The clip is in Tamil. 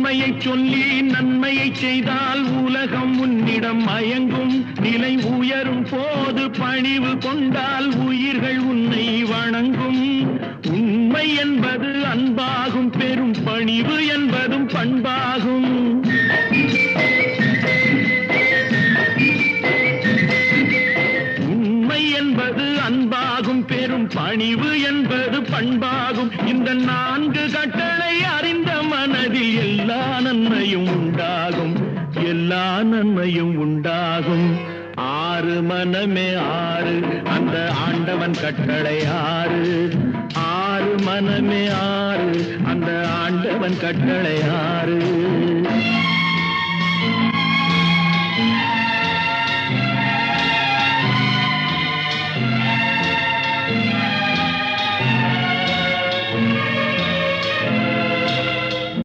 உண்மையை சொல்லி நன்மையை செய்தால் உலகம் உன்னிடம் மயங்கும். நிலை உயரும் போது பணிவு கொண்டால் உயிர்கள் உன்னை வணங்கும். உண்மை என்பது அன்பாகும், பெரும் பணிவு என்பதும் பண்பாகும். உண்மை என்பது அன்பாகும், பெரும் பணிவு என்பது பண்பாகும். இந்த 4 கட்டளை அறிந்த மனதில் எல்லா நன்மையும் உண்டாகும், எல்லா நன்மையும் உண்டாகும். 6 மனமே 6, அந்த ஆண்டவன் கட்டளை 6. 6 மனமே 6, அந்த ஆண்டவன் கட்டளை 6.